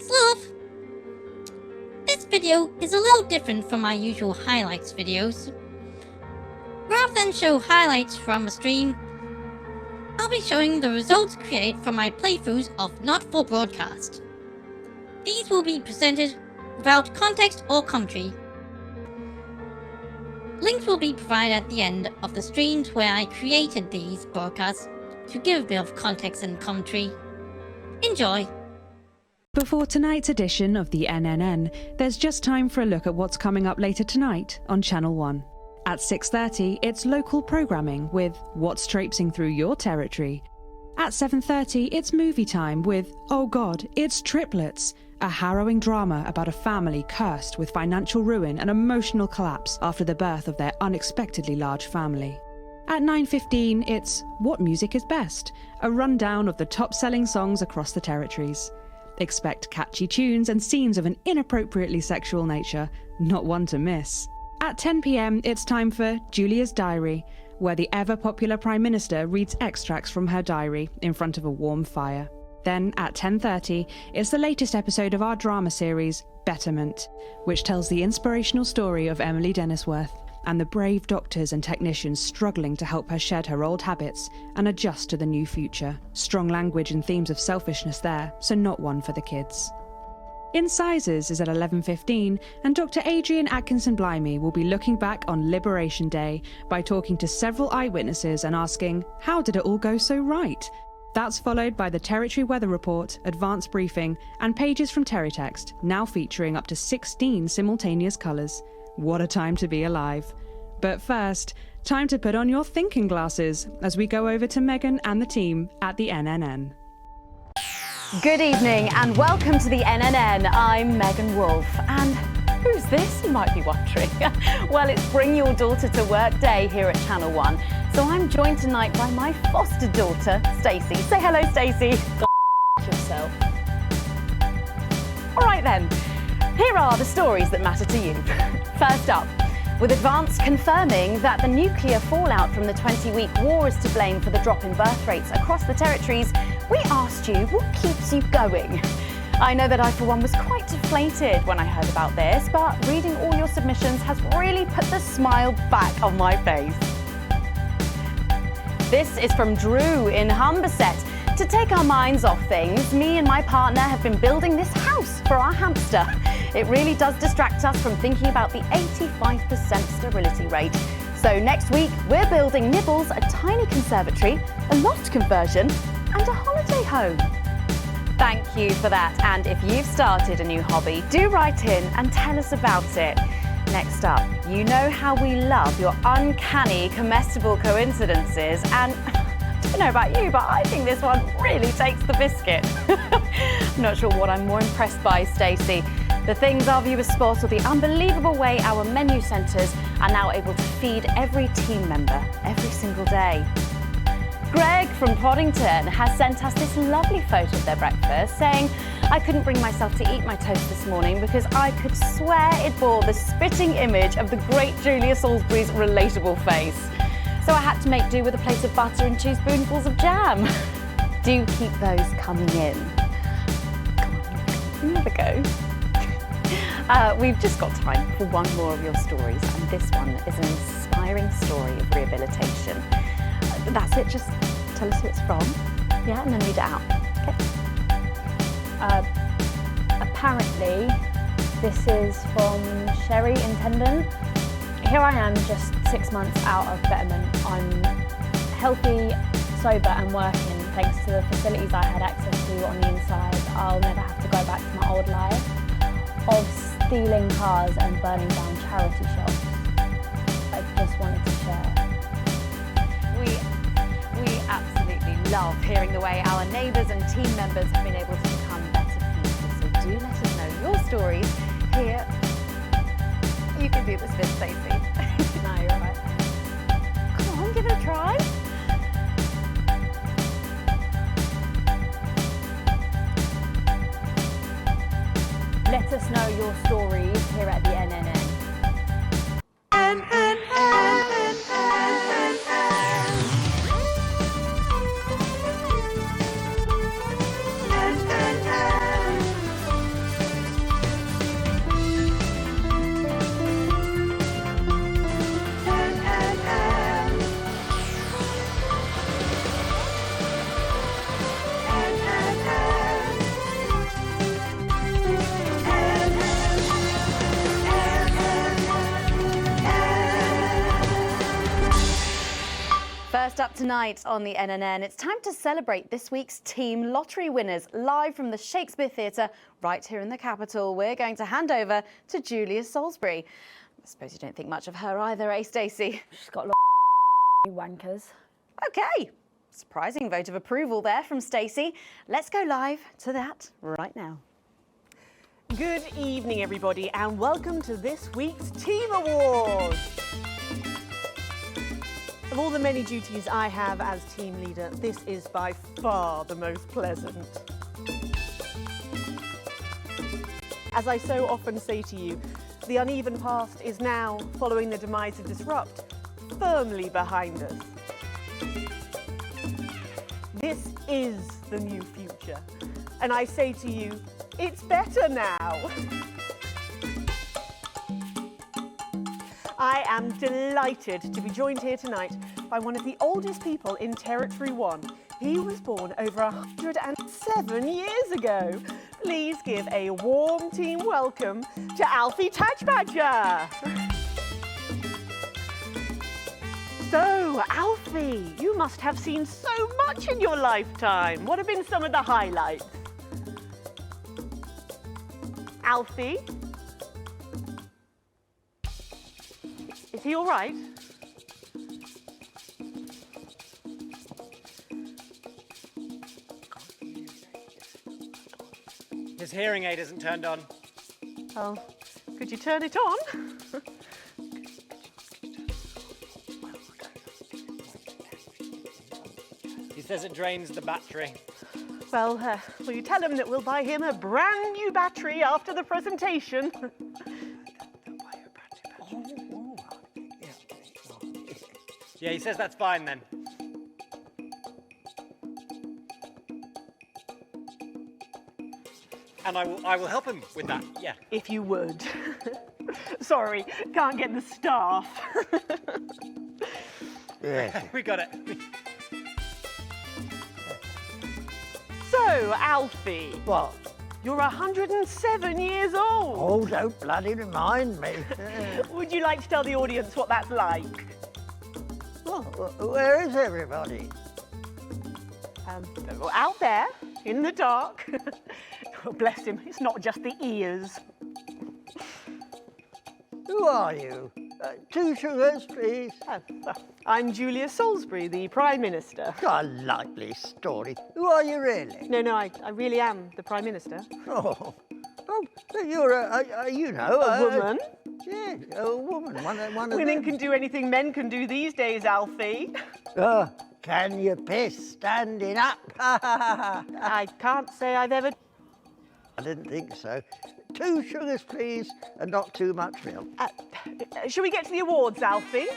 Alex Love! This video is a little different from my usual highlights videos. Rather than show highlights from a stream, I'll be showing the results created from my playthroughs of Not For Broadcast. These will be presented without context or commentary. Links will be provided at the end of the streams where I created these broadcasts to give a bit of context and commentary. Enjoy! Before tonight's edition of the NNN, there's just time for a look at what's coming up later tonight on Channel 1. At 6:30, it's local programming with What's Traipsing Through Your Territory. At 7:30, it's movie time with Oh God, It's Triplets, a harrowing drama about a family cursed with financial ruin and emotional collapse after the birth of their unexpectedly large family. At 9:15, it's What Music Is Best, a rundown of the top-selling songs across the territories. Expect catchy tunes and scenes of an inappropriately sexual nature, not one to miss. At 10 p.m, it's time for Julia's Diary, where the ever-popular Prime Minister reads extracts from her diary in front of a warm fire. Then, at 10:30, it's the latest episode of our drama series, Betterment, which tells the inspirational story of Emily Dennisworth and the brave doctors and technicians struggling to help her shed her old habits and adjust to the new future. Strong language and themes of selfishness there, so not one for the kids. Incisors is at 11:15, and Dr. Adrian Atkinson-Blimey will be looking back on Liberation Day by talking to several eyewitnesses and asking, how did it all go so right? That's followed by the Territory Weather Report, Advanced Briefing, and pages from Terrytext, now featuring up to 16 simultaneous colours. What a time to be alive. But first, time to put on your thinking glasses as we go over to Megan and the team at the NNN. Good evening and welcome to the NNN. I'm Megan Wolfe. And who's this, you might be wondering? Well, it's Bring Your Daughter to Work Day here at Channel 1. So I'm joined tonight by my foster daughter, Stacey. Say hello, Stacey. Go yourself. All right then, here are the stories that matter to you. First up, with Advance confirming that the nuclear fallout from the 20-week war is to blame for the drop in birth rates across the territories, we asked you what keeps you going. I know that I, for one, was quite deflated when I heard about this, but reading all your submissions has really put the smile back on my face. This is from Drew in Humberset. To take our minds off things, me and my partner have been building this house for our hamster. It really does distract us from thinking about the 85% sterility rate. So next week, we're building Nibbles a tiny conservatory, a loft conversion, and a holiday home. Thank you for that. And if you've started a new hobby, do write in and tell us about it. Next up, you know how we love your uncanny comestible coincidences, and I don't know about you, but I think this one really takes the biscuit. I'm not sure what I'm more impressed by, Stacey. The things our viewers spot, or the unbelievable way our menu centres are now able to feed every team member every single day. Greg from Poddington has sent us this lovely photo of their breakfast, saying, I couldn't bring myself to eat my toast this morning because I could swear it bore the spitting image of the great Julia Salisbury's relatable face. So I had to make do with a plate of butter and 2 spoonfuls of jam. Do keep those coming in. Come on, you never go. We've just got time for one more of your stories, and this one is an inspiring story of rehabilitation. That's it, just tell us who it's from, yeah, and then read it out. Okay. Apparently, this is from Sherry Intendant. Here I am, just 6 months out of Betterment. I'm healthy, sober and working thanks to the facilities I had access to on the inside. I'll never have to go back to my old life of stealing cars and burning down charity shops. I just wanted to share. We absolutely love hearing the way our neighbours and team members have been able to become better people. So do let us know your stories here. You can do this bit, Stacey. No, you're right. Come on, give it a try. Let us know your stories here at the NNN. Tonight on the NNN, it's time to celebrate this week's Team Lottery winners, live from the Shakespeare Theatre right here in the capital. We're going to hand over to Julia Salisbury. I suppose you don't think much of her either, eh, Stacey? She's got a lot of wankers. OK, surprising vote of approval there from Stacey. Let's go live to that right now. Good evening, everybody, and welcome to this week's Team Awards. Of all the many duties I have as team leader, this is by far the most pleasant. As I so often say to you, the uneven past is now, following the demise of Disrupt, firmly behind us. This is the new future, and I say to you, it's better now. I am delighted to be joined here tonight by one of the oldest people in Territory 1. He was born over 107 years ago. Please give a warm team welcome to Alfie Touchbadger. So, Alfie, you must have seen so much in your lifetime. What have been some of the highlights? Alfie? Is he all right? His hearing aid isn't turned on. Oh, could you turn it on? He says it drains the battery. Well, will you tell him that we'll buy him a brand new battery after the presentation? Yeah, he says that's fine then. And I will help him with that, yeah. If you would. Sorry, can't get the staff. Yeah. We got it. So, Alfie. What? You're 107 years old. Oh, don't bloody remind me. Would you like to tell the audience what that's like? Well, where is everybody? Out there, in the dark. Oh, bless him, it's not just the ears. Who are you? 2 sugars, please. I'm Julia Salisbury, the Prime Minister. A likely story. Who are you really? No, I really am the Prime Minister. Oh, but you're A woman. Yeah, a woman. One of Women them. can do anything men can do these days, Alfie. Can you piss standing up? I can't say I've ever... I didn't think so. 2 sugars, please, and not too much milk. Shall we get to the awards, Alfie?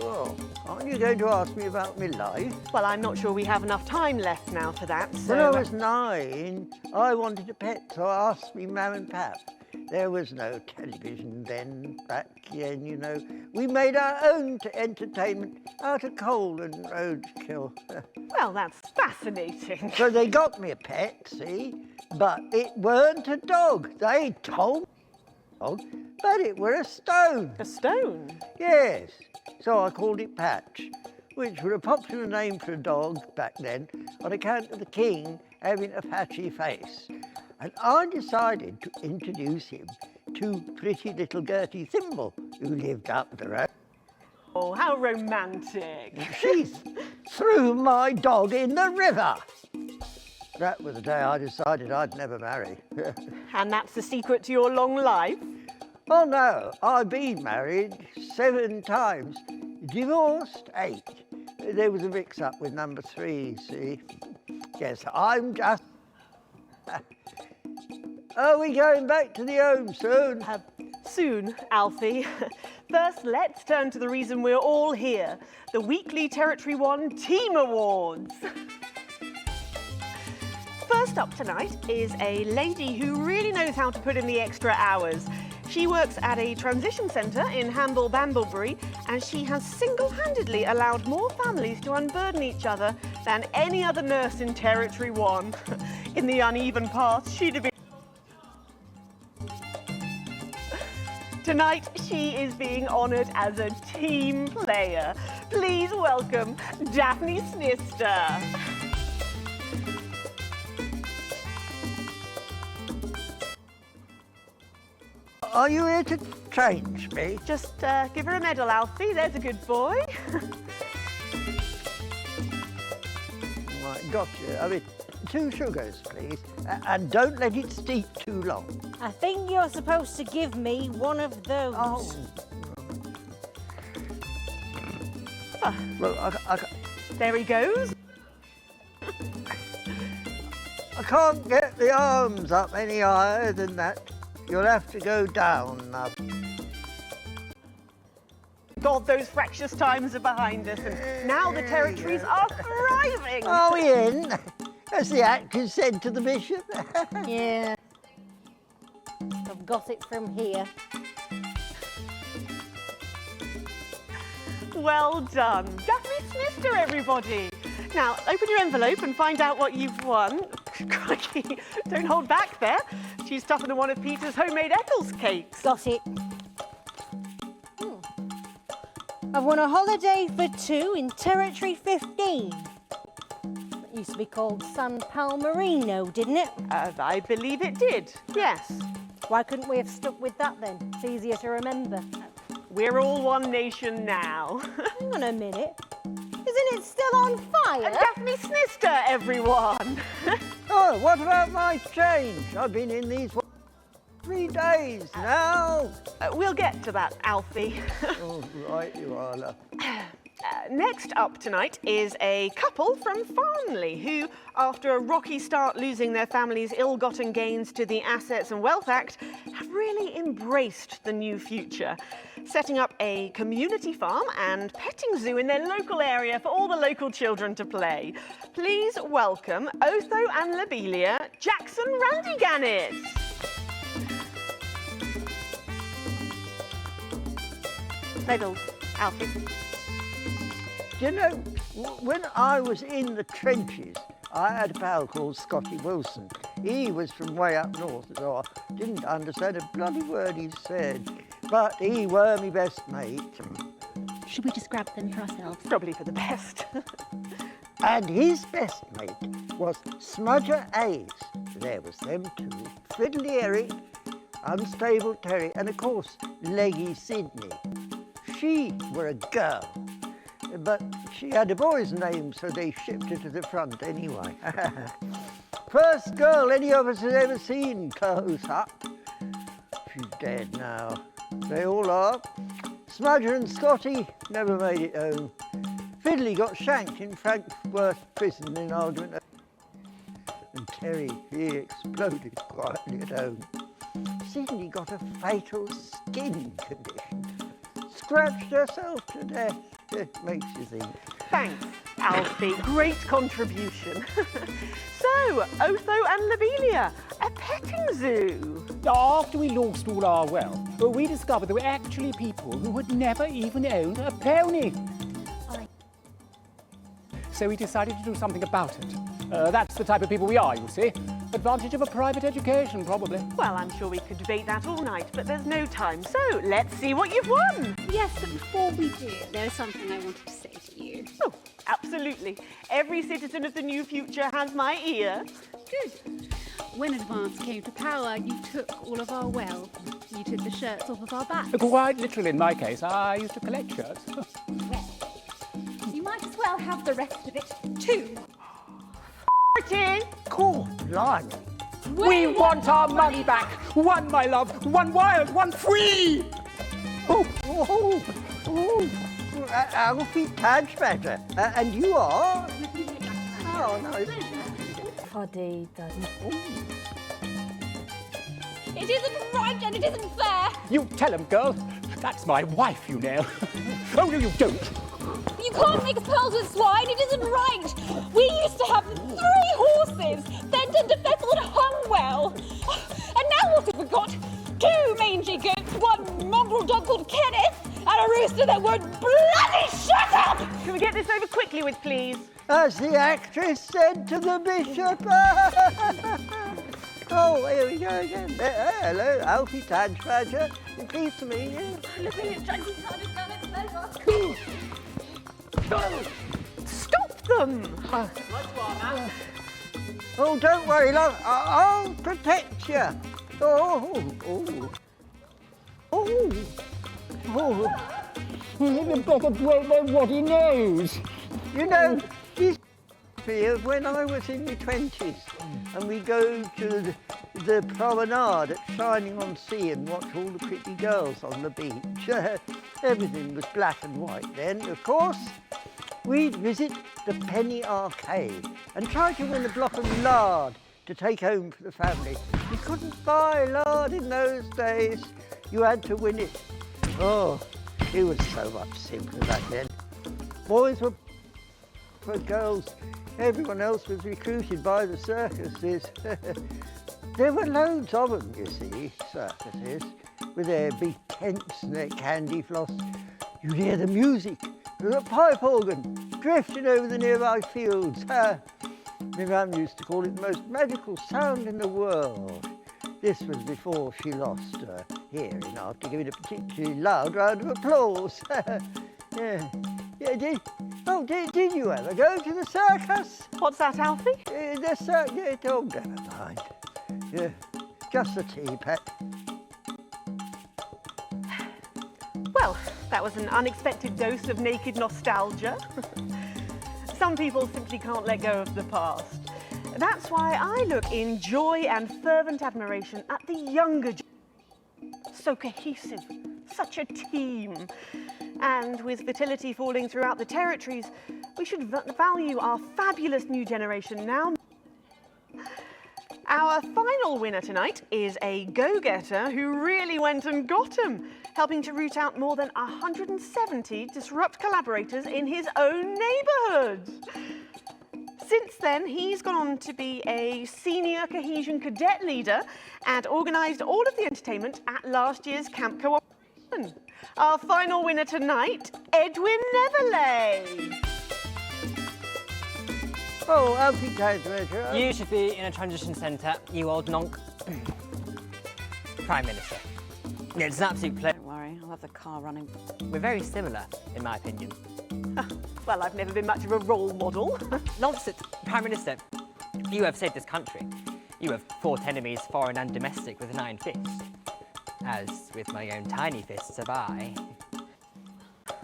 Oh, aren't you going to ask me about my life? Well, I'm not sure we have enough time left now for that, so... When I was 9, I wanted a pet, so I asked me mum and pap. There was no television then, back then, you know. We made our own entertainment out of coal and roadkill. Well, that's fascinating. So they got me a pet, see? But it weren't a dog. They told me dog, but it were a stone. A stone? Yes. So I called it Patch, which was a popular name for a dog back then on account of the king having a patchy face. And I decided to introduce him to pretty little Gertie Thimble, who lived up the road. Oh, how romantic. She threw my dog in the river. That was the day I decided I'd never marry. And that's the secret to your long life? Oh no, I've been married 7 times, divorced 8. There was a mix-up with number 3, see? Yes, I'm just... Are we going back to the home soon? Soon, Alfie. First, let's turn to the reason we're all here, the weekly Territory 1 Team Awards. First up tonight is a lady who really knows how to put in the extra hours. She works at a transition centre in Hamble-Bamblebury, and she has single-handedly allowed more families to unburden each other than any other nurse in Territory 1. In the uneven past, she'd have been... Tonight, she is being honoured as a team player. Please welcome Daphne Snister. Are you here to change me? Just give her a medal, Alfie. There's a good boy. Right, gotcha. I mean, 2 sugars, please. And don't let it steep too long. I think you're supposed to give me one of those. Oh. Well, There he goes. I can't get the arms up any higher than that. You'll have to go down now. God, those fractious times are behind us, and now the territories are thriving. Are we in? As the actress said to the bishop. Yeah. I've got it from here. Well done. Daphne Snister, everybody. Now, open your envelope and find out what you've won. Crikey, don't hold back there. She's tougher than one of Peter's homemade Eccles cakes. Got it. I've won a holiday for 2 in Territory 15. It used to be called San Palmerino, didn't it? I believe it did, yes. Why couldn't we have stuck with that then? It's easier to remember. We're all one nation now. Hang on a minute. Isn't it still on fire? Daphne Snister, everyone. Oh, what about my change? I've been in these 3 days now. We'll get to that, Alfie. Oh, right you are, love. Next up tonight is a couple from Farnley who, after a rocky start losing their family's ill-gotten gains to the Assets and Wealth Act, have really embraced the new future, setting up a community farm and petting zoo in their local area for all the local children to play. Please welcome Otho and Lobelia Jackson Randy-Gannett. Medals, Alfie. Do you know, when I was in the trenches, I had a pal called Scotty Wilson. He was from way up north, so I didn't understand a bloody word he said. But he were my best mate. Should we just grab them for ourselves? Probably for the best. And his best mate was Smudger Ace. There was them 2, Fiddly Eric, Unstable Terry, and of course, Leggy Sydney. She were a girl. But she had a boy's name, so they shipped her to the front anyway. First girl any of us has ever seen close up. She's dead now. They all are. Smudger and Scotty never made it home. Fiddly got shanked in Frankfurt prison in argument. And Terry, he exploded quietly at home. Sydney got a fatal skin condition. Scratched herself to death. It makes you think. Thanks, Alfie. Great contribution. So, Otho and Lobelia, a petting zoo. After we lost all our wealth, we discovered there were actually people who had never even owned a pony. So we decided to do something about it. That's the type of people we are, you see. Advantage of a private education, probably. Well, I'm sure we could debate that all night, but there's no time. So, let's see what you've won. Yes, but before we do, there is something I wanted to say to you. Oh, absolutely. Every citizen of the new future has my ear. Good. When Advance came to power, you took all of our wealth. You took the shirts off of our backs. Quite literally, in my case, I used to collect shirts. Well, you might as well have the rest of it, too. Cool, blimey. We want our money back. One, my love. One wild, one free. Alfie Tadgebetter. And you are? Oh, no. Poddy doesn't. It isn't right and it isn't fair. You tell him, girl. That's my wife, you know. Oh, no, you don't. You can't make pearls with swine. It isn't right. We used to have 3 horses, then turned to Fethel and hung well. And now what have we got? 2 mangy goats, 1 mongrel dog called Kenneth, and a rooster that won't bloody shut up! Can we get this over quickly with, please? As the actress said to the bishop. Oh, here we go again. Hello, Alfie Tadgebetter. Pleased to meet you. Stop them! Oh, don't worry, love. I'll protect you. Oh, oh, oh, oh. You better break my ruddy nose. You know, this of when I was in my 20s, and we go to the promenade at Shining on Sea and watch all the pretty girls on the beach. Everything was black and white then, of course. We'd visit the Penny Arcade and try to win a block of lard to take home for the family. You couldn't buy lard in those days. You had to win it. Oh, it was so much simpler back then. Boys were for girls. Everyone else was recruited by the circuses. There were loads of them, you see, circuses, with their big tents and their candy floss. You'd hear the music, the pipe organ, drifting over the nearby fields. My mum used to call it the most magical sound in the world. This was before she lost her hearing after giving a particularly loud round of applause. Yeah. Did you ever go to the circus? What's that, Alfie? The circus, oh, never mind. Yeah, just a tea, pet. Well, that was an unexpected dose of naked nostalgia. Some people simply can't let go of the past. That's why I look in joy and fervent admiration at the younger generation. So cohesive, such a team. And with fertility falling throughout the territories, we should value our fabulous new generation now. Our final winner tonight is a go-getter who really went and got 'em, helping to root out more than 170 disrupt collaborators in his own neighbourhood. Since then, he's gone on to be a senior cohesion cadet leader and organised all of the entertainment at last year's Camp Cooperation. Our final winner tonight, Edwin Neverley. Oh, happy days, Major. You should be in a transition centre, you old nonk. Prime Minister. It's an absolute pleasure. Don't worry, I'll have the car running. We're very similar, in my opinion. Well, I've never been much of a role model. Nonsense. Prime Minister, you have saved this country. You have fought enemies, foreign and domestic, with an iron fist. As with my own tiny fists have I.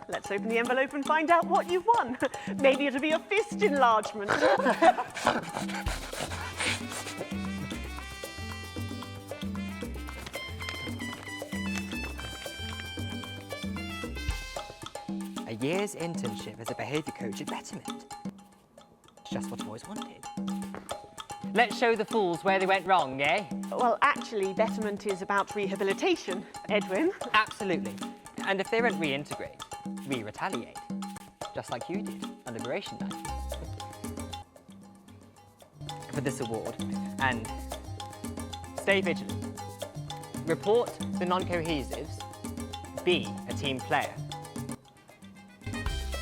Let's open the envelope and find out what you've won. Maybe it'll be a fist enlargement. A year's internship as a behaviour coach at Betterment. It's just what I've always wanted. Let's show the fools where they went wrong, eh? Well, actually, Betterment is about rehabilitation, Edwin. Absolutely. And if they don't reintegrate, we retaliate. Just like you did on Liberation Night. For this award, and stay vigilant. Report the non-cohesives. Be a team player.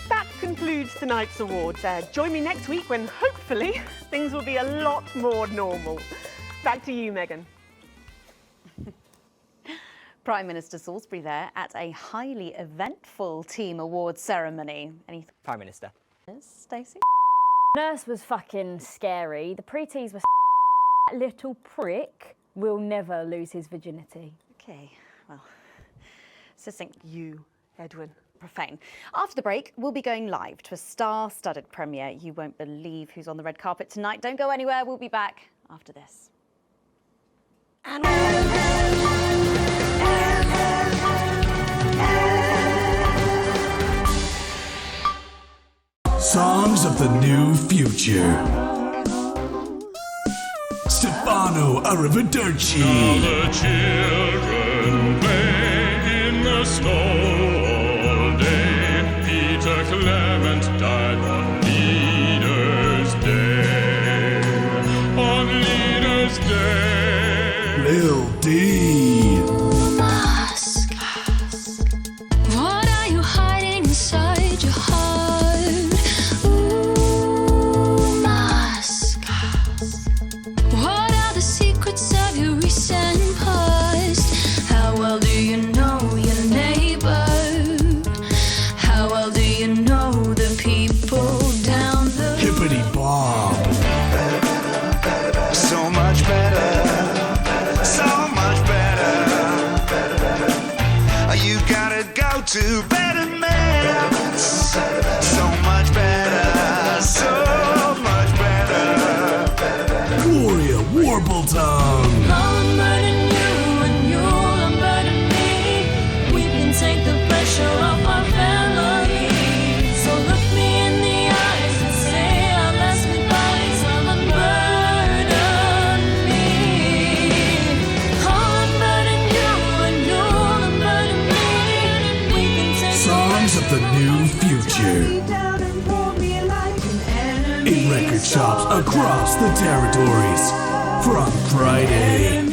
That concludes tonight's awards. Join me next week when, hopefully, things will be a lot more normal. Back to you, Megan. Prime Minister Salisbury there at a highly eventful team awards ceremony. Any Prime Minister. Stacey? Nurse was fucking scary. The pretees were that little prick will never lose his virginity. Okay, well, succinct. You, Edwin. Profane. After the break, we'll be going live to a star-studded premiere. You won't believe who's on the red carpet tonight. Don't go anywhere. We'll be back after this. Songs of the New Future. Stefano Arrivederci. Now the children play in the snow all day. Peter Clement died on Leaders' Day. On Leaders' Day. Lil D. Mask. What are you hiding inside your heart? Ooh, mask. What are the secrets of your recent past? How well do you know your neighbor? How well do you know the people? future. In record shops across the territories from Friday.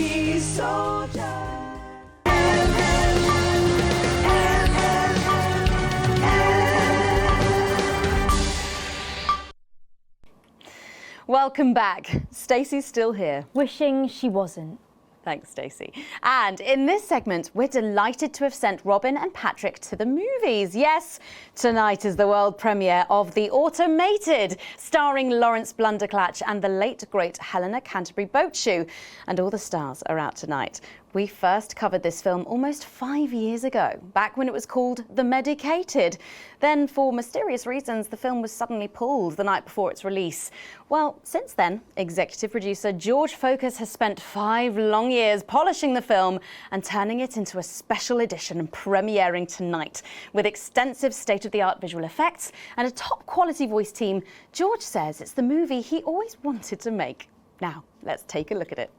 Welcome back. Stacey's still here. Wishing she wasn't. Thanks, Stacey. And in this segment, we're delighted to have sent Robin and Patrick to the movies. Yes, tonight is the world premiere of The Automated, starring Lawrence Blunderclatch and the late, great Helena Canterbury Boatshoe. And all the stars are out tonight. We first covered this film almost 5 years ago, back when it was called The Medicated. Then, for mysterious reasons, the film was suddenly pulled the night before its release. Well, since then, executive producer George Focus has spent 5 long years polishing the film and turning it into a special edition premiering tonight. With extensive state-of-the-art visual effects and a top-quality voice team, George says it's the movie he always wanted to make. Now, let's take a look at it.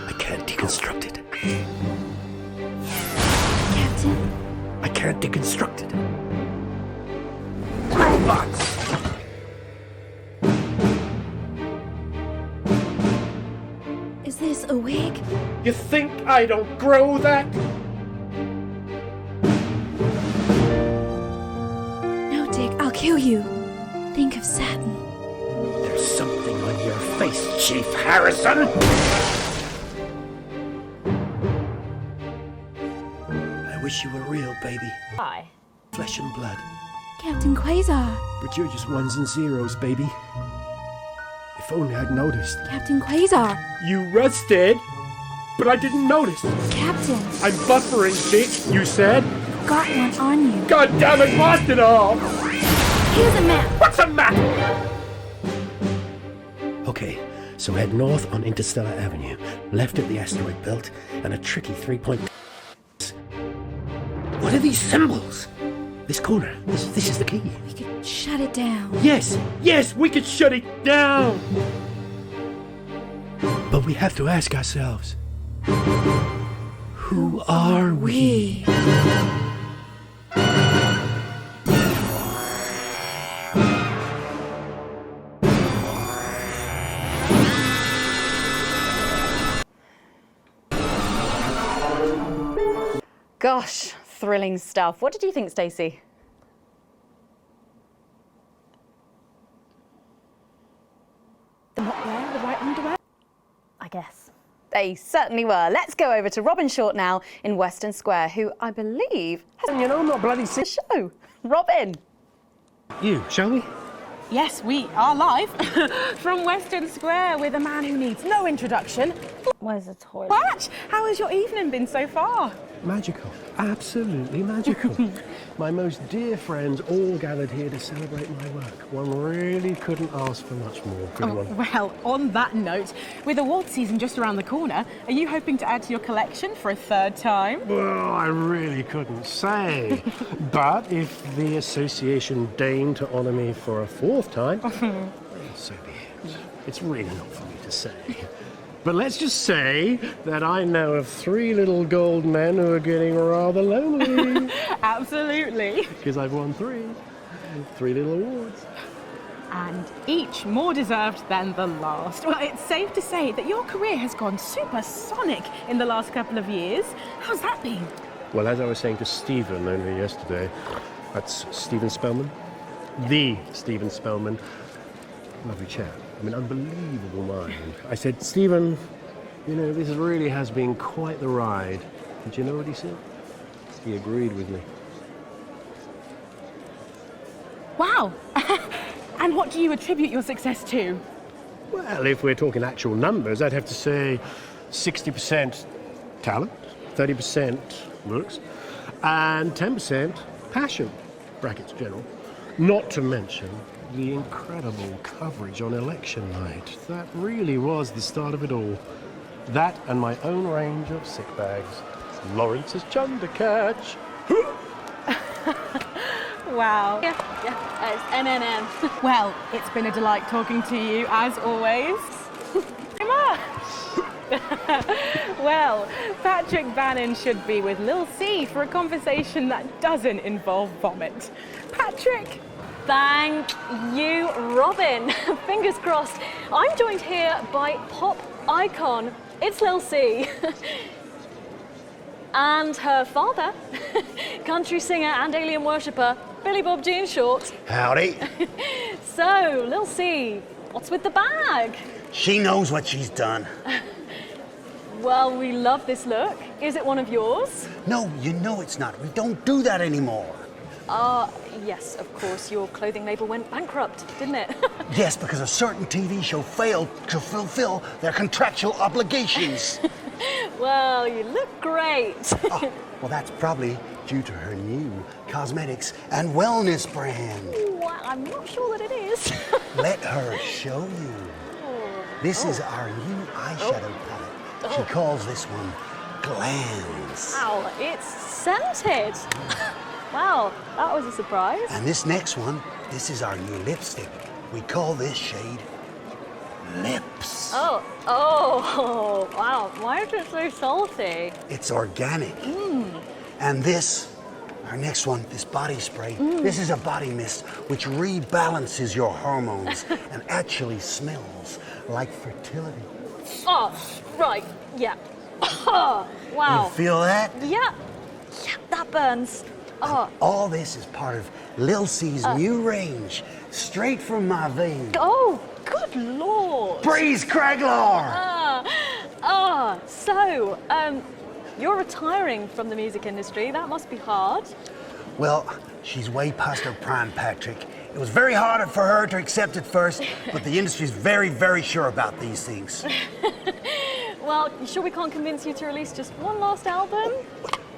I can't deconstruct it. Captain? I can't deconstruct it. Robots! Is this a wig? You think I don't grow that? No, Dick, I'll kill you. Think of satin. There's something on your face, Chief Harrison! I wish you were real, baby. Hi. Flesh and blood. Captain Quasar. But you're just ones and zeros, baby. If only I'd noticed. Captain Quasar. You rusted, but I didn't notice. Captain. I'm buffering, Dick, you said. Got one on you. God damn it, lost it all! Here's a map. What's a map? Okay, so head north on Interstellar Avenue, left at the asteroid belt, and a tricky 3-point... What are these symbols? This corner, this is the key. We could shut it down. Yes, we could shut it down! But we have to ask ourselves, who are we? Gosh, thrilling stuff. What did you think, Stacey? They're not wearing the right underwear? I guess. They certainly were. Let's go over to Robin Short now in Western Square, who I believe has I'm not bloody sick. the show. Robin. You, shall we? Yes, we are live from Western Square with a man who needs no introduction. Where's the toilet? Patch, how has your evening been so far? Magical. Absolutely magical. My most dear friends all gathered here to celebrate my work. One really couldn't ask for much more, could one? Well, on that note, with award season just around the corner, are you hoping to add to your collection for a third time? Well, I really couldn't say. But if the association deigned to honour me for a 4th time, well, so be it. It's really not for me to say. But let's just say that I know of 3 little gold men who are getting rather lonely. Absolutely. Because I've won 3 little awards. And each more deserved than the last. Well, it's safe to say that your career has gone supersonic in the last couple of years. How's that been? Well, as I was saying to Stephen only yesterday, that's Stephen Spellman. The Stephen Spellman. Lovely chap. I mean, unbelievable mind. I said, Stephen, you know, this really has been quite the ride. And you know what he said? He agreed with me. Wow. And what do you attribute your success to? Well, if we're talking actual numbers, I'd have to say 60% talent, 30% looks, and 10% passion, brackets general. Not to mention the incredible coverage on election night. That really was the start of it all. That and my own range of sick bags. Lawrence's chunder catch. Wow. Yeah, it's NNN. Well, it's been a delight talking to you, as always. Very much. Well, Patrick Bannon should be with Lil C for a conversation that doesn't involve vomit. Patrick? Thank you, Robin. Fingers crossed. I'm joined here by pop icon, it's Lil C. And her father, country singer and alien worshipper, Billy Bob Jean Short. Howdy. So, Lil C, what's with the bag? She knows what she's done. Well, we love this look. Is it one of yours? No, you know it's not. We don't do that anymore. Yes, of course. Your clothing label went bankrupt, didn't it? Yes, because a certain TV show failed to fulfill their contractual obligations. Well, you look great. Well, that's probably due to her new cosmetics and wellness brand. Well, I'm not sure that it is. Let her show you. This is our new eyeshadow palette. She calls this one Glands. Wow, it's scented. Wow, that was a surprise. And this next one, this is our new lipstick. We call this shade Lips. Oh, wow. Why is it so salty? It's organic. And this, our next one, this body spray, this is a body mist which rebalances your hormones and actually smells like fertility. Oh, right, yeah. Oh, wow. You feel that? Yeah, that burns. Oh. All this is part of Lil C's new range, straight from my veins. Oh, good lord. Breeze Craglar! So, you're retiring from the music industry. That must be hard. Well, she's way past her prime, Patrick. It was very hard for her to accept at first, but the industry's very, very sure about these things. Well, you sure we can't convince you to release just one last album?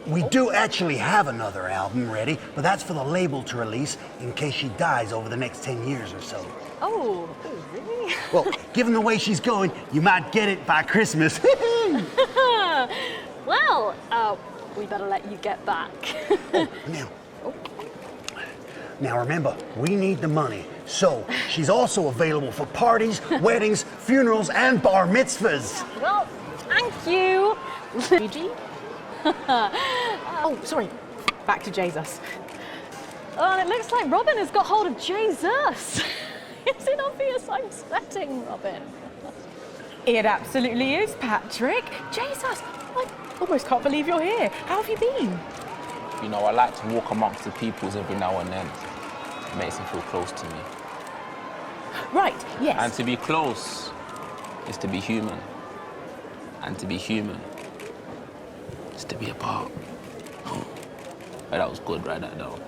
We do actually have another album ready, but that's for the label to release in case she dies over the next 10 years or so. Oh, really? Well, given the way she's going, you might get it by Christmas. Well, we better let you get back. Now remember, we need the money. So, she's also available for parties, weddings, funerals, and bar mitzvahs. Well, thank you. Luigi? Oh, sorry. Back to Jesus. Oh, and it looks like Robin has got hold of Jesus. Is it obvious I'm sweating, Robin? It absolutely is, Patrick. Jesus, I almost can't believe you're here. How have you been? You know, I like to walk amongst the peoples every now and then. It makes them feel close to me. Right, yes. And to be close is to be human. And to be human is to be apart. Oh, that was good, write that down.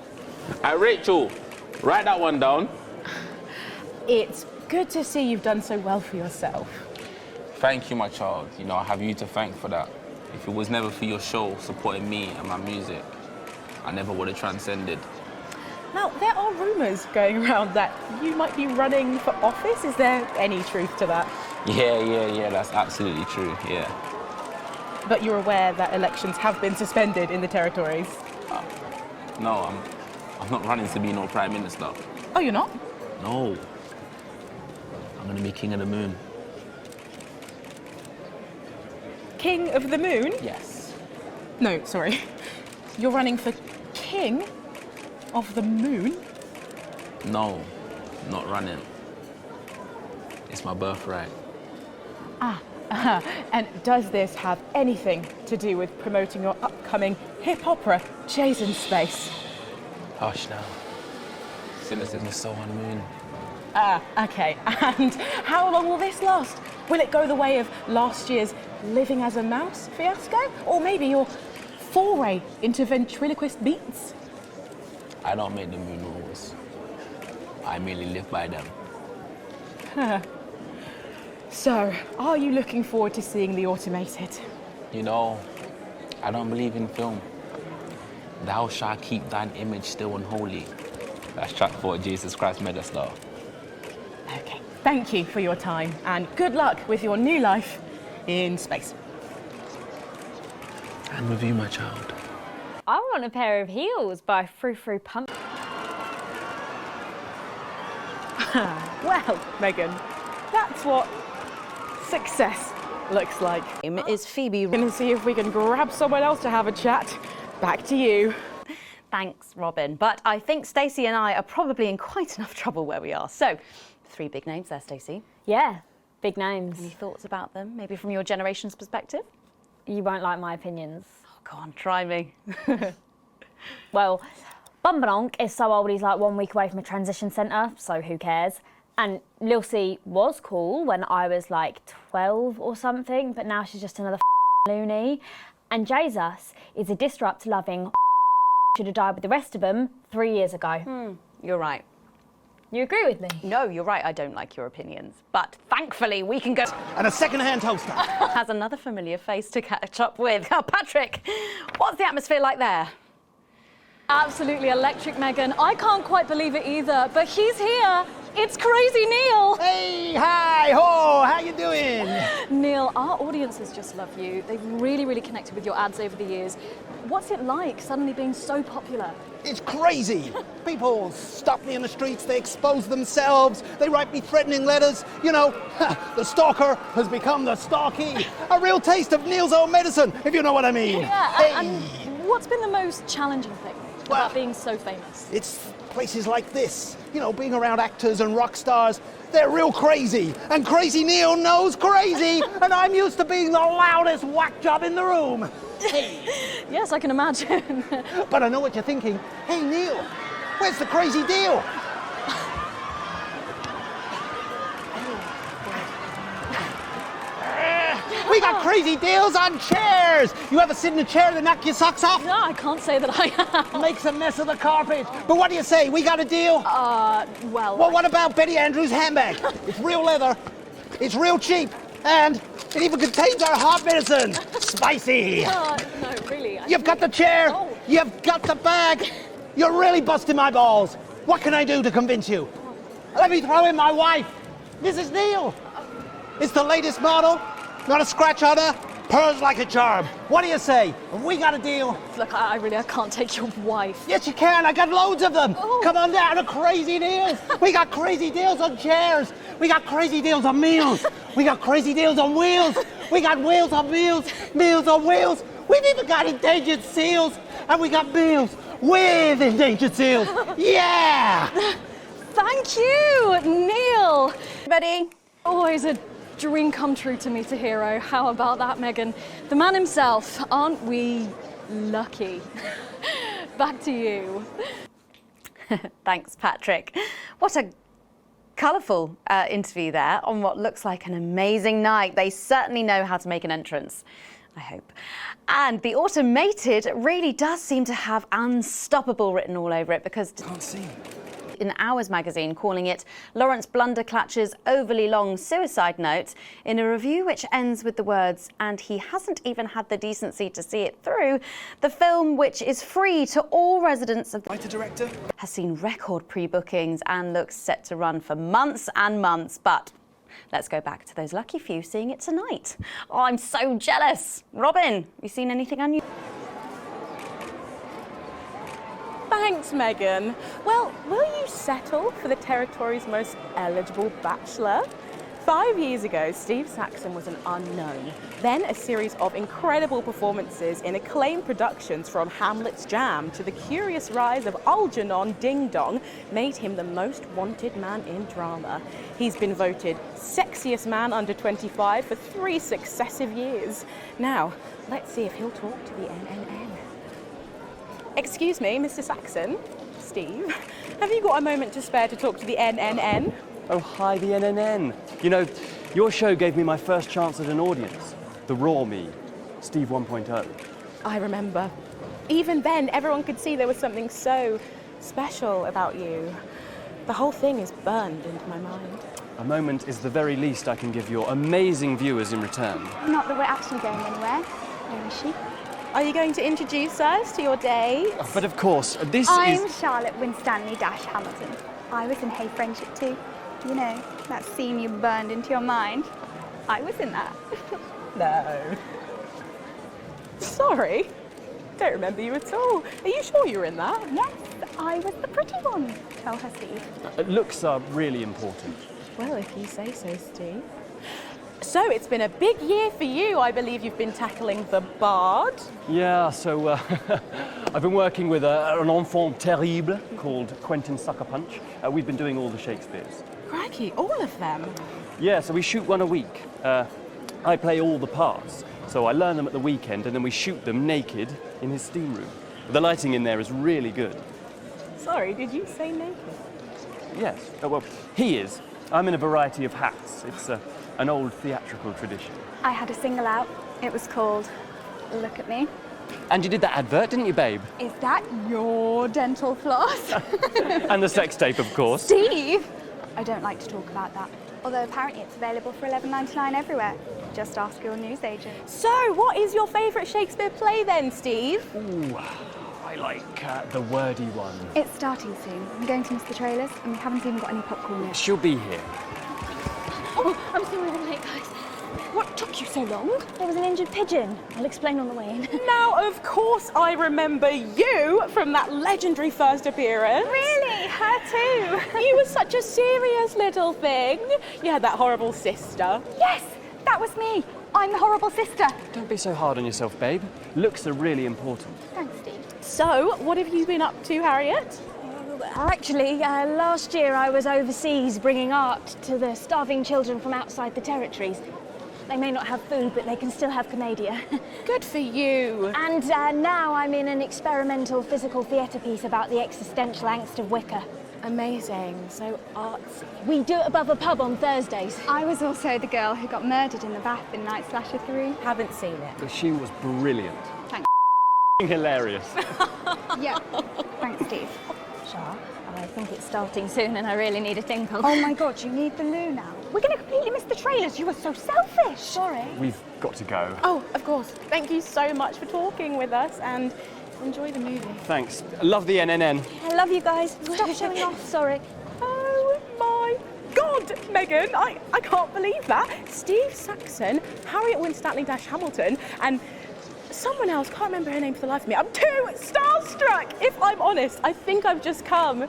Rachel, write that one down. It's good to see you've done so well for yourself. Thank you, my child. You know, I have you to thank for that. If it was never for your show supporting me and my music, I never would have transcended. Now, there are rumours going around that you might be running for office. Is there any truth to that? Yeah, that's absolutely true, yeah. But you're aware that elections have been suspended in the territories? No, I'm not running to be no Prime Minister. Oh, you're not? No. I'm going to be King of the Moon. King of the Moon? Yes. No, sorry. You're running for King of the Moon? No, not running. It's my birthright. And does this have anything to do with promoting your upcoming hip opera, Jason Space? Hush now. Cynicism is so on the moon. Okay. And how long will this last? Will it go the way of last year's Living as a Mouse fiasco? Or maybe your foray into ventriloquist beats? I don't make the moon rules. I merely live by them. So, are you looking forward to seeing The Automated? You know, I don't believe in film. Thou shalt keep thine image still unholy. That's track 4 Jesus Christ Megastar. Okay, thank you for your time and good luck with your new life in space. And with you, my child. I want a pair of heels by Frou Frou Pump. Well, Megan, that's what success looks like. Is Phoebe gonna see if we can grab someone else to have a chat? Back to you. Thanks, Robin. But I think Stacey and I are probably in quite enough trouble where we are. So, 3 big names there, Stacey. Yeah, big names. Any thoughts about them? Maybe from your generation's perspective? You won't like my opinions. Oh, go on, try me. Well, Bumbanonk is so old he's like 1 week away from a transition centre, so who cares? And Lil C was cool when I was like 12 or something, but now she's just another loony. And Jesus is a disrupt-loving should have died with the rest of them 3 years ago. You're right. You agree with me? No, you're right, I don't like your opinions. But thankfully we can go... And a second-hand toaster. Has another familiar face to catch up with. Oh, Patrick, what's the atmosphere like there? Absolutely electric, Megan. I can't quite believe it either, but he's here. It's Crazy Neil. Hey, hi, ho, how you doing? Neil, our audiences just love you. They've really, really connected with your ads over the years. What's it like suddenly being so popular? It's crazy. People stop me in the streets, they expose themselves, they write me threatening letters. You know, the stalker has become the stalky. A real taste of Neil's own medicine, if you know what I mean. Yeah, Hey. and what's been the most challenging thing about being so famous? It's places like this, you know, being around actors and rock stars. They're real crazy, and Crazy Neil knows crazy, and I'm used to being the loudest whack job in the room. Hey. Yes, I can imagine. But I know what you're thinking. Hey, Neil, where's the crazy deal? We got crazy deals on chairs. You ever sit in a chair that knock your socks off? No, I can't say that I have. Makes a mess of the carpet. But what do you say? We got a deal? Well... Well, what about Betty Andrews' handbag? It's real leather. It's real cheap. And it even contains our heart medicine. Spicy. No, really. You've got the chair. Oh. You've got the bag. You're really busting my balls. What can I do to convince you? Let me throw in my wife, Mrs. Neil. It's the latest model. Not a scratch on her. Purrs like a charm. What do you say? Have we got a deal? Look, I can't take your wife. Yes, you can. I got loads of them. Oh. Come on down to Crazy Deals. We got crazy deals on chairs. We got crazy deals on meals. We got crazy deals on wheels. We got wheels on meals, meals on wheels. We've even got endangered seals. And we got meals with endangered seals. Yeah! Thank you, Neil. Ready? Always a dream come true to meet a hero. How about that, Megan? The man himself. Aren't we lucky? Back to you. Thanks, Patrick. What a colourful interview there on what looks like an amazing night. They certainly know how to make an entrance, I hope. And the automated really does seem to have unstoppable written all over it because... Can't see. In Hours magazine, calling it Lawrence Blunderclatch's overly long suicide note in a review which ends with the words, and he hasn't even had the decency to see it through. The film, which is free to all residents of Writer director has seen record pre-bookings and looks set to run for months and months. But let's go back to those lucky few seeing it tonight. Oh, I'm so jealous. Robin, you seen anything unusual? Thanks, Megan. Well, will you settle for the territory's most eligible bachelor? 5 years ago, Steve Saxon was an unknown. Then a series of incredible performances in acclaimed productions from Hamlet's Jam to the curious rise of Algernon Ding Dong made him the most wanted man in drama. He's been voted sexiest man under 25 for 3 successive years. Now, let's see if he'll talk to the NNN. Excuse me, Mr. Saxon. Steve, have you got a moment to spare to talk to the NNN? Oh, hi, the NNN. You know, your show gave me my first chance at an audience. The raw me, Steve 1.0. I remember. Even then, everyone could see there was something so special about you. The whole thing is burned into my mind. A moment is the very least I can give your amazing viewers in return. Not that we're actually going anywhere. Where is she? Are you going to introduce us to your date? Oh, but of course, this I'm is... Charlotte Winstanley Hamilton. I was in Hey Friendship too. You know, that scene you burned into your mind. I was in that. No. Sorry. Don't remember you at all. Are you sure you were in that? Yes, I was the pretty one. Tell her, Steve. Looks are really important. Well, if you say so, Steve. So it's been a big year for you. I believe you've been tackling the Bard. Yeah, so I've been working with an enfant terrible called Quentin Sucker Punch. We've been doing all the Shakespeares. Crikey, all of them? Yeah, so we shoot one a week. I play all the parts, so I learn them at the weekend and then we shoot them naked in his steam room. The lighting in there is really good. Sorry, did you say naked? Yes, well, he is. I'm in a variety of hats. It's an old theatrical tradition. I had a single out. It was called Look at Me. And you did that advert, didn't you, babe? Is that your dental floss? And the sex tape, of course. Steve! I don't like to talk about that. Although apparently it's available for $11.99 everywhere. Just ask your newsagent. So, what is your favourite Shakespeare play then, Steve? Ooh, I like the wordy one. It's starting soon. I'm going to miss the trailers and we haven't even got any popcorn yet. She'll be here. Oh, I'm sorry we're late, guys. What took you so long? There was an injured pigeon. I'll explain on the way in. Now, of course, I remember you from that legendary first appearance. Really? Her too? You were such a serious little thing. You had that horrible sister. Yes, that was me. I'm the horrible sister. Don't be so hard on yourself, babe. Looks are really important. Thanks, Steve. So, what have you been up to, Harriet? Actually, last year I was overseas bringing art to the starving children from outside the territories. They may not have food, but they can still have Canada. Good for you. And now I'm in an experimental physical theatre piece about the existential angst of Wicker. Amazing. So artsy. We do it above a pub on Thursdays. I was also the girl who got murdered in the bath in Night Slasher 3. Haven't seen it. But she was brilliant. Thanks. Hilarious. Yeah. Thanks, Steve. Shah, I think it's starting soon and I really need a tinkle. Oh my God, you need the loo now. We're going to completely miss the trailers. You were so selfish. Sorry. We've got to go. Oh, of course. Thank you so much for talking with us and enjoy the movie. Thanks. Love the NNN. I love you guys. Stop showing off, sorry. Oh my God, Megan, I can't believe that. Steve Saxon, Harriet Winstanley-Hamilton, and someone else, can't remember her name for the life of me. I'm too starstruck, if I'm honest. I think I've just come.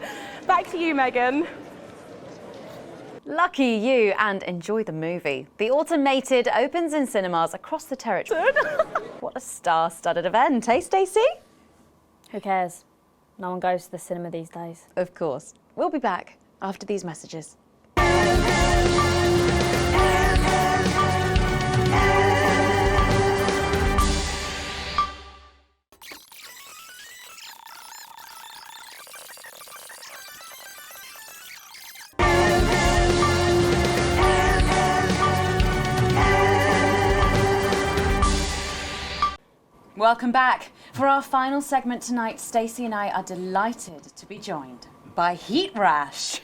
Back to you, Megan. Lucky you, and enjoy the movie. The Automated opens in cinemas across the territory. What a star-studded event, eh, Stacey? Who cares? No one goes to the cinema these days. Of course. We'll be back after these messages. Welcome back. For our final segment tonight, Stacey and I are delighted to be joined by Heat Rash.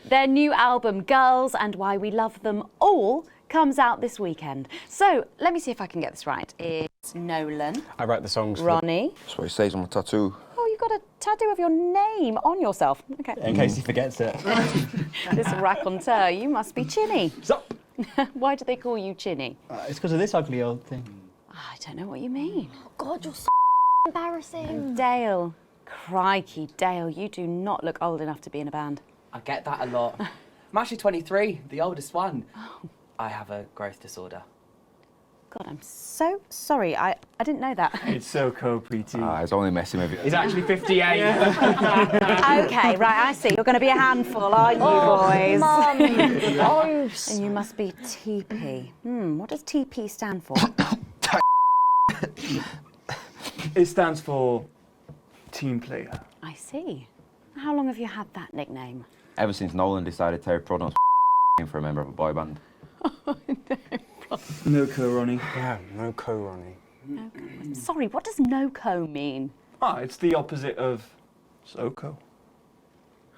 Their new album, Girls and Why We Love Them All, comes out this weekend. So, let me see if I can get this right. It's Nolan. I write the songs. Ronnie. That's what it says on my tattoo. Oh, you've got a tattoo of your name on yourself. Okay. In case he forgets it. This raconteur, you must be Chinny. Stop. Why do they call you Chinny? It's because of this ugly old thing. I don't know what you mean. Oh God, you're so embarrassing. Dale. Crikey, Dale, you do not look old enough to be in a band. I get that a lot. I'm actually 23, the oldest one. I have a growth disorder. God, I'm so sorry. I didn't know that. It's so co-pretty. It's only messing with you. He's actually 58. Okay, right, I see. You're going to be a handful, aren't you, boys? Mum. And you must be TP. What does TP stand for? It stands for team player. I see. How long have you had that nickname? Ever since Nolan decided to pronounce for a member of a boy band. No co, Ronnie. Yeah, no co, Ronnie. No co. Sorry, what does no co mean? It's the opposite of SoCo.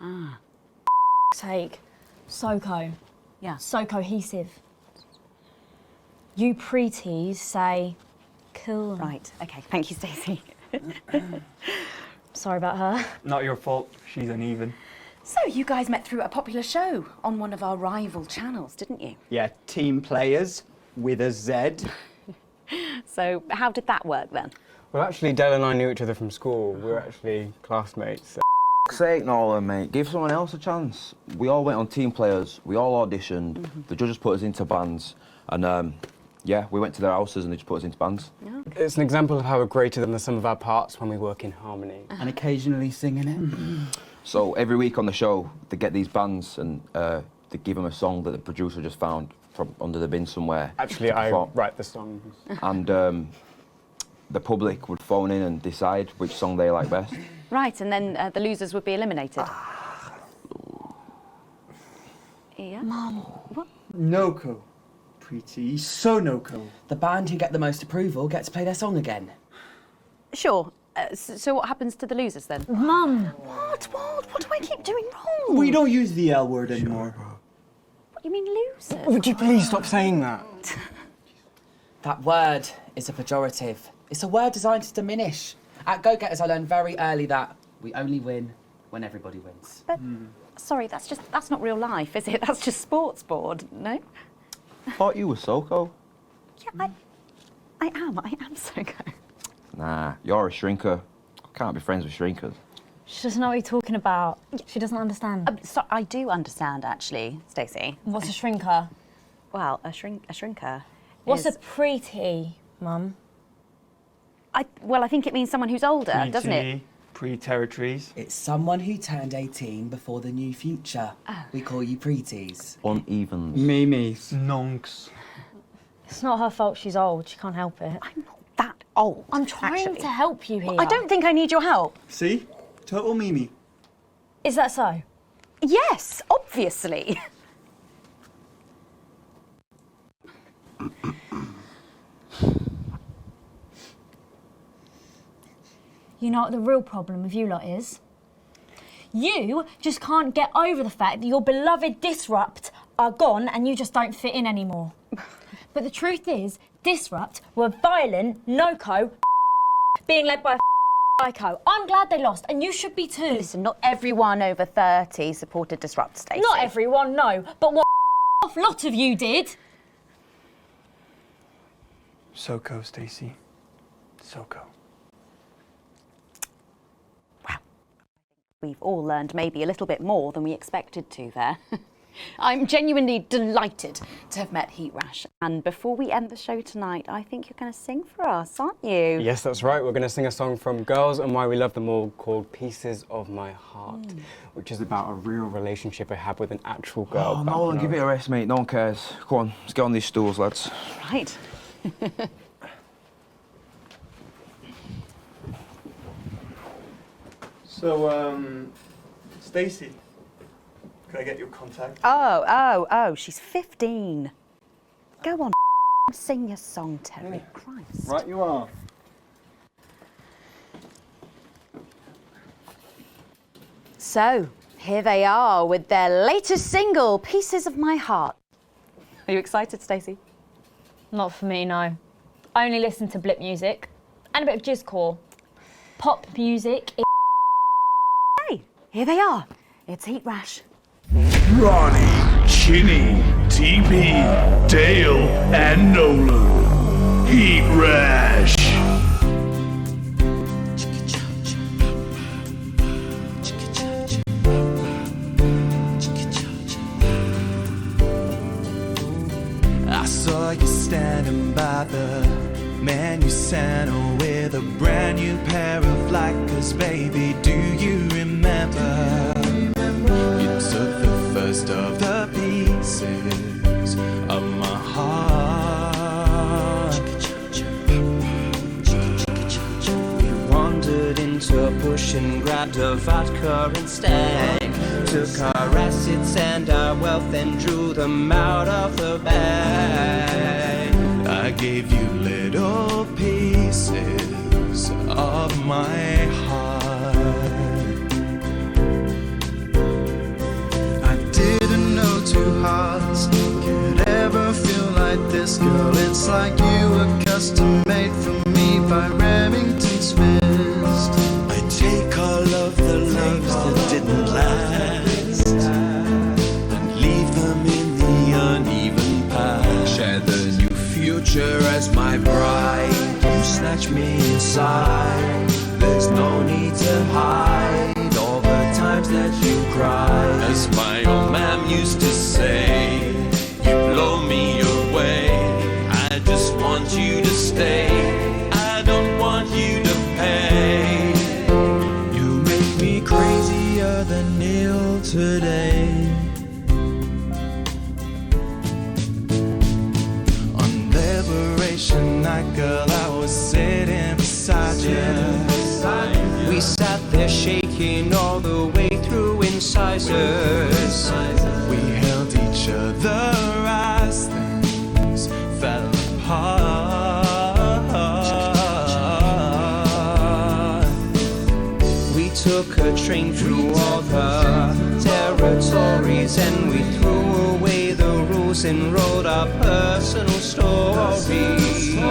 Ah. Sake. SoCo. Yeah. So cohesive. You pretees say cool. Right, okay. Thank you, Stacey. Sorry about her. Not your fault. She's uneven. So, you guys met through a popular show on one of our rival channels, didn't you? Yeah, Team Players with a Z. So, how did that work then? Well, actually, Dale and I knew each other from school. We were actually classmates. sake, Nolan, mate. Give someone else a chance. We all went on Team Players. We all auditioned. The judges put us into bands. And, yeah, we went to their houses and they just put us into bands. It's an example of how we're greater than the sum of our parts when we work in harmony. And occasionally singing it. So every week on the show, they get these bands and they give them a song that the producer just found from under the bin somewhere. Actually, I write the songs. And the public would phone in and decide which song they like best. Right, and then the losers would be eliminated. Yeah? Mum. What? No-co. Pretty, so no-co. The band who get the most approval get to play their song again. Sure. So what happens to the losers then? Mum. What? What do I keep doing wrong? We don't use the L word anymore. What, you mean losers? Would you please stop saying that? That word is a pejorative. It's a word designed to diminish. At Go-Getters, I learned very early that we only win when everybody wins. But, sorry, that's not real life, is it? That's just sports board, no? I thought you were Soko. Yeah, I am Soko. Nah, you're a shrinker. I can't be friends with shrinkers. She doesn't know what you're talking about. She doesn't understand. So I do understand, actually, Stacey. What's a shrinker? Well, a shrinker. What's is... a pretty, Mum? Well, I think it means someone who's older, doesn't it? Pre-territories. It's someone who turned 18 before the new future. We call you preties. Unevens. Mimis. Nonks. It's not her fault she's old. She can't help it. I'm not that old. I'm trying to help you here. Well, I don't think I need your help. See? Total Mimi. Is that so? Yes, obviously. You know what the real problem with you lot is? You just can't get over the fact that your beloved Disrupt are gone and you just don't fit in anymore. But the truth is, Disrupt were violent, no-co, being led by a psycho. I'm glad they lost, and you should be too. Listen, not everyone over 30 supported Disrupt, Stacey. Not everyone, no, but what lot of you did? Soko, Stacey. Soko. We've all learned maybe a little bit more than we expected to there. I'm genuinely delighted to have met Heat Rash. And before we end the show tonight, I think you're going to sing for us, aren't you? Yes, that's right. We're going to sing a song from Girls and Why We Love Them All called Pieces of My Heart, which is about a real relationship I had with an actual girl. Oh, Nolan, give it a rest, mate. No one cares. Go on, let's get on these stools, lads. Right. So, Stacey, can I get your contact? Oh, she's 15. Go on, sing your song, Terry. Christ. Right you are. So, here they are with their latest single, Pieces of My Heart. Are you excited, Stacey? Not for me, no. I only listen to blip music and a bit of jizzcore. Pop music is... Hey, here they are. It's Heat Rash. Ronnie, Chinny, TP, Dale, and Nolan. Heat Rash. I saw you standing by the man you sent with a brand new pair of Lakers, baby. Do you remember? You took the first of the pieces of my heart. We wandered into a bush and grabbed a vodka instead. Took our assets and our wealth and drew them out of the bag. I gave you little pieces of my heart. I didn't know two hearts could ever feel like this, girl. It's like you were custom made for me by Remington Smith. I take all of the loves that didn't last and leave them in the uneven past. Share the new future as my bride. You snatch me inside. There's no need to hide all the time. cry. As my old man used to say, you blow me away. I just want you to stay. I don't want you to pay. You make me crazier than Neil today. On Liberation Night, girl, I was sitting beside you. We sat there shaking all the way through incisors. We held each other as things fell apart. We took a train through all the territories, and we threw away the rules and wrote our personal stories. You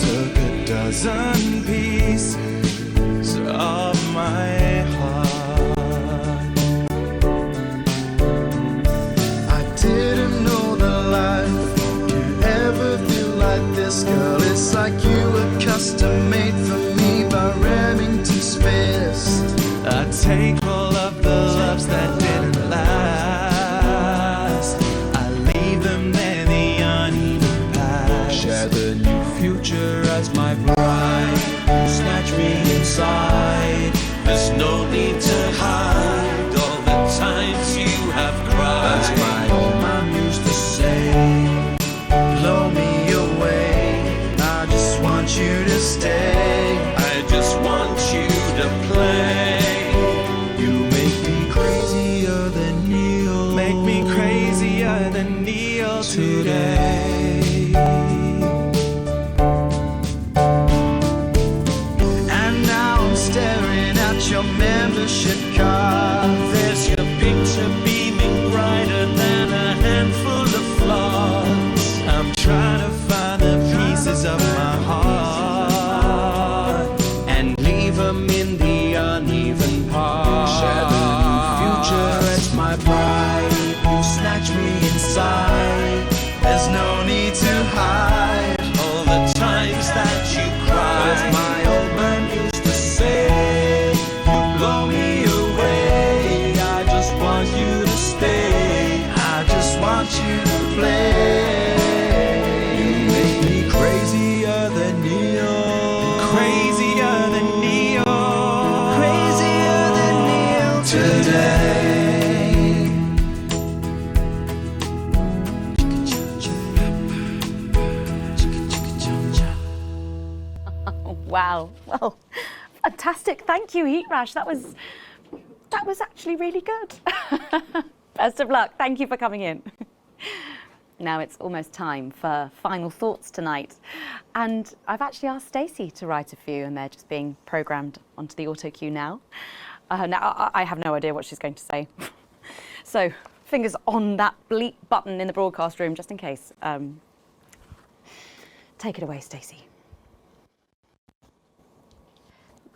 took a dozen pieces of my heart. I didn't know that life could ever feel like this, girl. It's like you were custom made for me by Remington's fist. I take all of the loves that didn't last. I leave them there, the uneven past. Share the new future as my bride. Snatch me inside. There's no need to hide all the times you have cried. As my old man used to say, blow me away. I just want you to stay. I just want you to play. You make me crazier than Neil. Make me crazier than Neil today. Staring at your membership card. There's your picture beaming brighter than a handful of flaws. I'm trying to find the pieces of my heart and leave them in the uneven parts. Share the new future as my bride. You snatch me inside. There's no need to hide all the times that you cried. As my old man used to say, you blow me away. I just want you to stay. I just want you to play. You make me crazier than Neil. Crazier than Neil. Crazier than Neil today. Wow. Well, fantastic. Thank you, Heat Rash. That was actually really good. Best of luck. Thank you for coming in. Now it's almost time for final thoughts tonight. And I've actually asked Stacey to write a few, and they're just being programmed onto the auto cue now. Now, I have no idea what she's going to say. So, fingers on that bleep button in the broadcast room, just in case. Take it away, Stacey.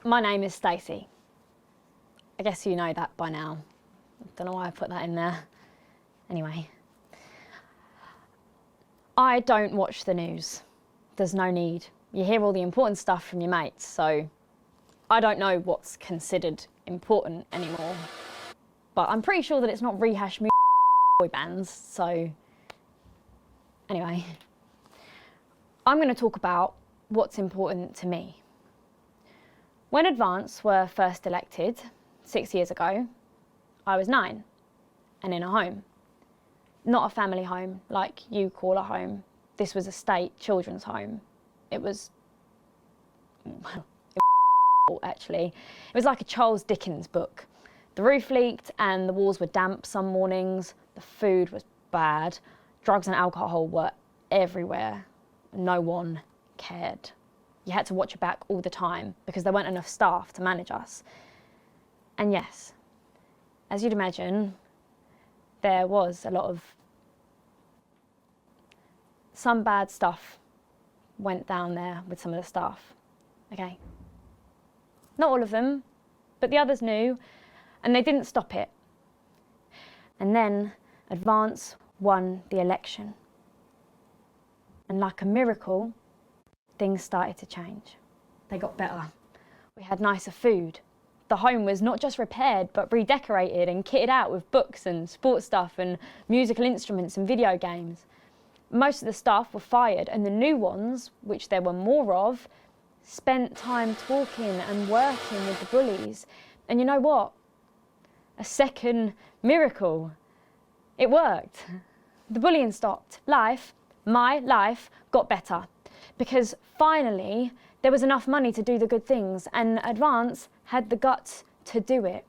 My name is Stacey. I guess you know that by now. Don't know why I put that in there. Anyway. I don't watch the news. There's no need. You hear all the important stuff from your mates, so I don't know what's considered important anymore. But I'm pretty sure that it's not rehash boy bands, so anyway. I'm going to talk about what's important to me. When Advance were first elected 6 years ago, I was 9 and in a home. Not a family home like you call a home. This was a state children's home. It was, well, actually. It was like a Charles Dickens book. The roof leaked and the walls were damp some mornings. The food was bad. Drugs and alcohol were everywhere. No one cared. You had to watch your back all the time because there weren't enough staff to manage us. And yes, as you'd imagine, there was a lot of some bad stuff went down there with some of the staff, okay? Not all of them, but the others knew, and they didn't stop it. And then Advance won the election. And like a miracle, things started to change. They got better. We had nicer food, the home was not just repaired, but redecorated and kitted out with books and sports stuff and musical instruments and video games. Most of the staff were fired, and the new ones, which there were more of, spent time talking and working with the bullies. And you know what? A second miracle. It worked. The bullying stopped. My life, got better. Because finally, there was enough money to do the good things, and Advance had the guts to do it.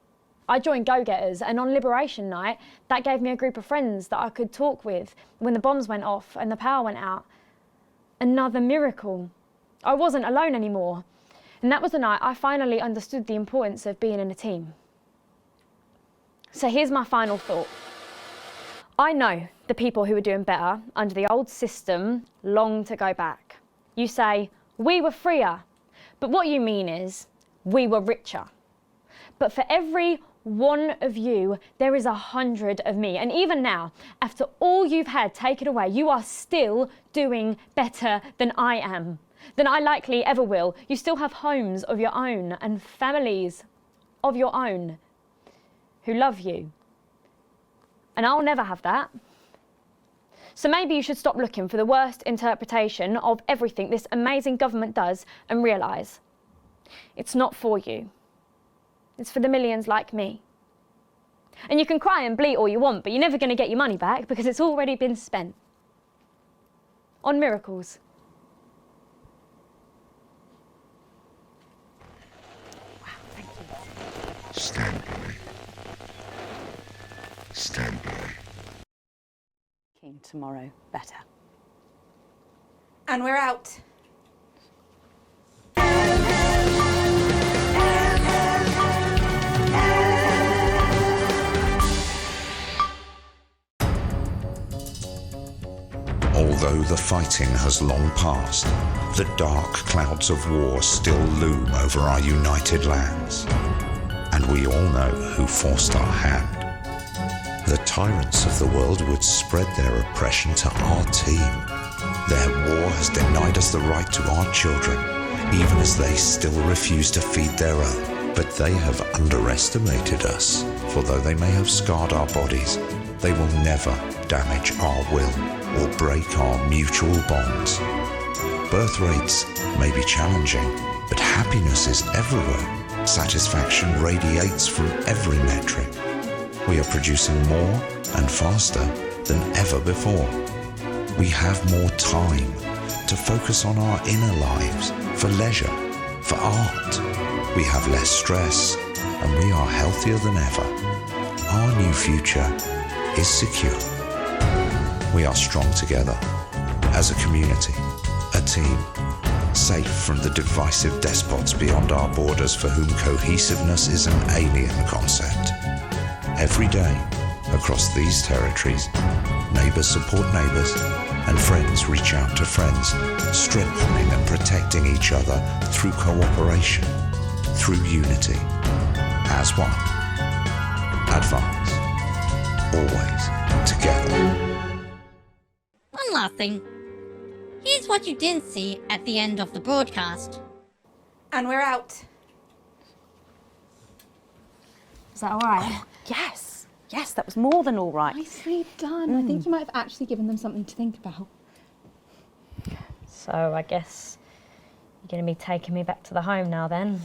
I joined Go-Getters, and on Liberation Night, that gave me a group of friends that I could talk with when the bombs went off and the power went out. Another miracle. I wasn't alone anymore. And that was the night I finally understood the importance of being in a team. So here's my final thought. I know the people who were doing better under the old system long to go back. You say, we were freer, but what you mean is, we were richer. But for every one of you, there is 100 of me. And even now, after all you've had taken away, you are still doing better than I am, than I likely ever will. You still have homes of your own and families of your own who love you. And I'll never have that. So maybe you should stop looking for the worst interpretation of everything this amazing government does and realise it's not for you. It's for the millions like me. And you can cry and bleat all you want, but you're never going to get your money back because it's already been spent on miracles. Wow, thank you. Stand by. Stand by. Tomorrow better. And we're out. Although the fighting has long passed, the dark clouds of war still loom over our united lands. And we all know who forced our hand. The tyrants of the world would spread their oppression to our team. Their war has denied us the right to our children, even as they still refuse to feed their own. But they have underestimated us, for though they may have scarred our bodies, they will never damage our will or break our mutual bonds. Birth rates may be challenging, but happiness is everywhere. Satisfaction radiates from every metric. We are producing more and faster than ever before. We have more time to focus on our inner lives, for leisure, for art. We have less stress, and we are healthier than ever. Our new future is secure. We are strong together, as a community, a team, safe from the divisive despots beyond our borders for whom cohesiveness is an alien concept. Every day, across these territories, neighbours support neighbours, and friends reach out to friends, strengthening and protecting each other through cooperation, through unity, as one. Advance, always together. One last thing. Here's what you didn't see at the end of the broadcast. And we're out. Is that all right? Yes. Yes, that was more than all right. Nicely done. I think you might have actually given them something to think about. So I guess you're going to be taking me back to the home now then?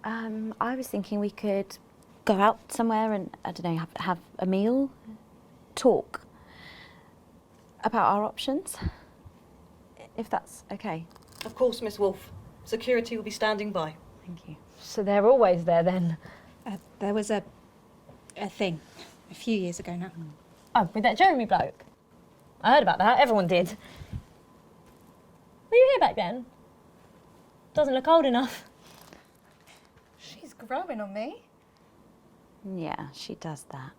I was thinking we could go out somewhere and, I don't know, have a meal, talk about our options, if that's okay. Of course, Miss Wolfe. Security will be standing by. Thank you. So they're always there then? There was a thing a few years ago now. Oh, with that Jeremy bloke? I heard about that, everyone did. Were you here back then? Doesn't look old enough. She's growing on me. Yeah, she does that.